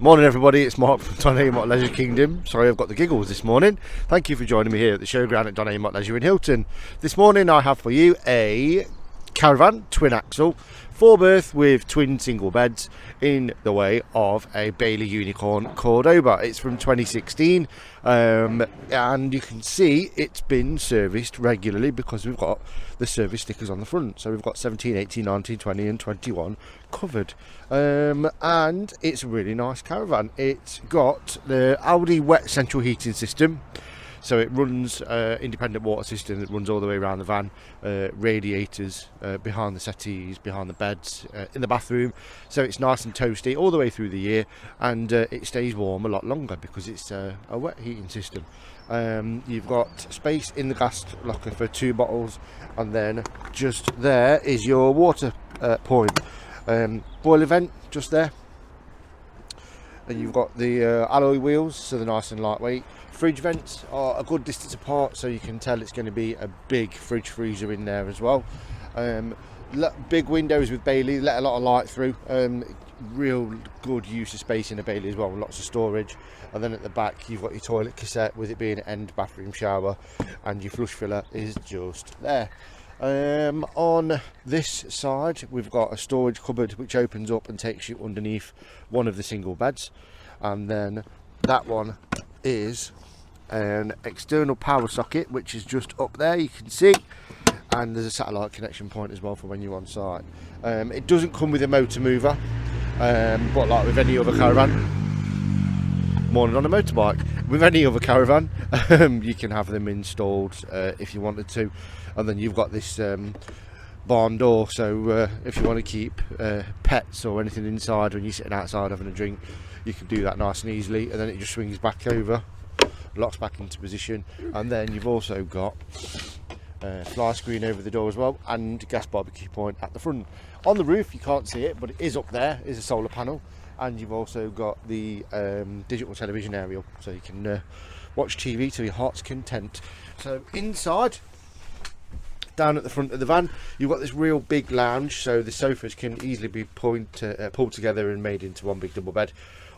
Morning everybody, it's Mark from Don Amott Leisure Kingdom. Sorry I've got the giggles this morning. Thank you for joining me here at the showground at Don Amott Leisure in Hilton. This morning I have for you a caravan, twin axle, 4-berth with twin single beds in the way of a Bailey Unicorn Cordoba. It's from 2016 and you can see it's been serviced regularly because we've got the service stickers on the front. So we've got 17, 18, 19, 20 and 21 covered. And it's a really nice caravan. It's got the ALDE wet central heating system. So it runs independent water system that runs all the way around the van, radiators behind the settees, behind the beds, in the bathroom. So it's nice and toasty all the way through the year, and it stays warm a lot longer because it's a wet heating system. You've got space in the gas locker for 2 bottles, and then just there is your water point. Boiler vent just there, and you've got the alloy wheels, so they're nice and lightweight. Fridge vents are a good distance apart, so you can tell it's going to be a big fridge freezer in there as well. Big windows with Bailey, let a lot of light through. Real good use of space in a Bailey as well, lots of storage. And then at the back you've got your toilet cassette with it being an end bathroom shower, and your flush filler is just there. On this side we've got a storage cupboard which opens up and takes you underneath one of the single beds, and then that one is an external power socket which is just up there, you can see, and there's a satellite connection point as well for when you're on site. It doesn't come with a motor mover, but like with any other caravan, morning on a motorbike, with any other caravan, you can have them installed if you wanted to. And then you've got this barn door, so if you want to keep pets or anything inside when you're sitting outside having a drink, you can do that nice and easily, and then it just swings back over, locks back into position. And then you've also got fly screen over the door as well, and gas barbecue point at the front. On the roof you can't see it, but it is up there, is a solar panel, and you've also got the digital television aerial, so you can watch TV to your heart's content. So inside, down at the front of the van, you've got this real big lounge, so the sofas can easily be pulled together and made into one big double bed,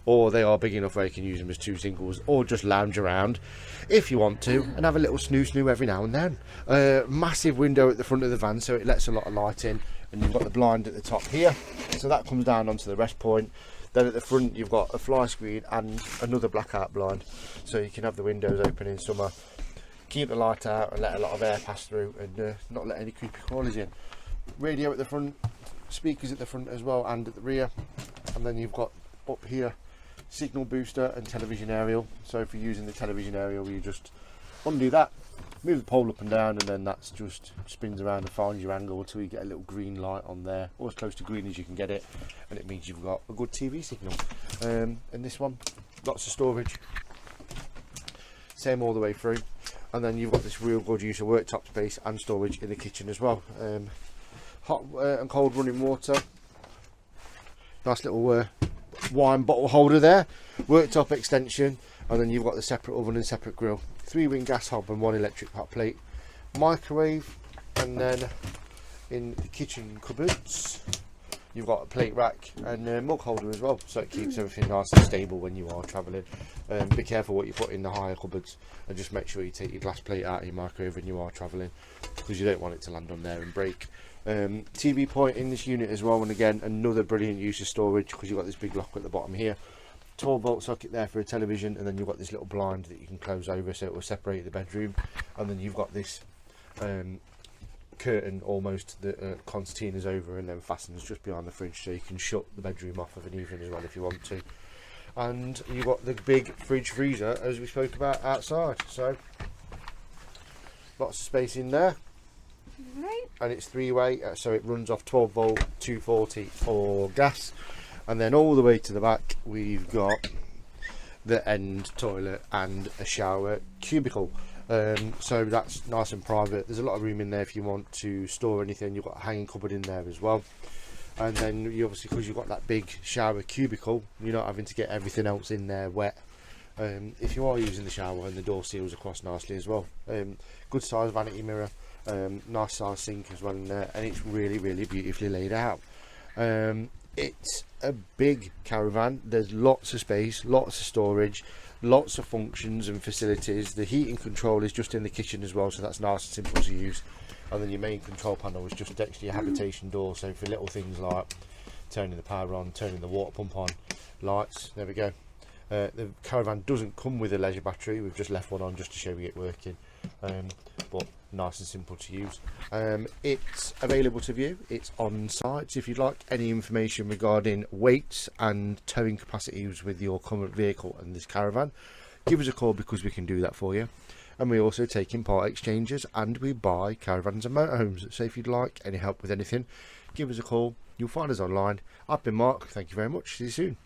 or they are big enough where you can use them as 2 singles, or just lounge around if you want to and have a little snoo every now and then. Massive window at the front of the van, so it lets a lot of light in, and you've got the blind at the top here, so that comes down onto the rest point. Then at the front you've got a fly screen and another blackout blind, so you can have the windows open in summer, keep the light out and let a lot of air pass through, and not let any creepy crawlers in. Radio at the front, speakers at the front as well and at the rear, and then you've got up here signal booster and television aerial. So if you're using the television aerial, you just undo that, move the pole up and down, and then that's just spins around and finds your angle until you get a little green light on there, or as close to green as you can get it, and it means you've got a good TV signal. And this one, lots of storage, same all the way through. And then you've got this real good use of worktop space and storage in the kitchen as well. Hot and cold running water, nice little wine bottle holder there, worktop extension, and then you've got the separate oven and separate grill, 3-ring gas hob and 1 electric hot plate, microwave. And then in the kitchen cupboards you've got a plate rack and a mug holder as well, so it keeps everything nice and stable when you are travelling. Be careful what you put in the higher cupboards, and just make sure you take your glass plate out of your microwave when you are travelling, because you don't want it to land on there and break. TV point in this unit as well, and again another brilliant use of storage, because you've got this big lock at the bottom here, 12-volt socket there for a television, and then you've got this little blind that you can close over so it will separate the bedroom. And then you've got this curtain almost that concertinas over and then fastens just behind the fridge, so you can shut the bedroom off of an evening as well if you want to. And you've got the big fridge freezer as we spoke about outside, so lots of space in there. Right. And it's 3-way, so it runs off 12-volt 240 for gas. And then all the way to the back we've got the end toilet and a shower cubicle. So that's nice and private. There's a lot of room in there if you want to store anything. You've got a hanging cupboard in there as well. And then you obviously, because you've got that big shower cubicle, you're not having to get everything else in there wet. If you are using the shower, and the door seals across nicely as well. Good size vanity mirror, nice size sink as well in there, and it's really beautifully laid out. It's a big caravan. There's lots of space, lots of storage, lots of functions and facilities. The heating control is just in the kitchen as well, so that's nice and simple to use. And then your main control panel is just next to your habitation door, so for little things like turning the power on, turning the water pump on, lights, there we go. The caravan doesn't come with a leisure battery, we've just left one on just to show you it working, but nice and simple to use. It's available to view, it's on site. So if you'd like any information regarding weights and towing capacities with your current vehicle and this caravan, give us a call, because we can do that for you. And we also take in part exchanges, and we buy caravans and motorhomes. So if you'd like any help with anything, give us a call. You'll find us online. I've been Mark, thank you very much, see you soon.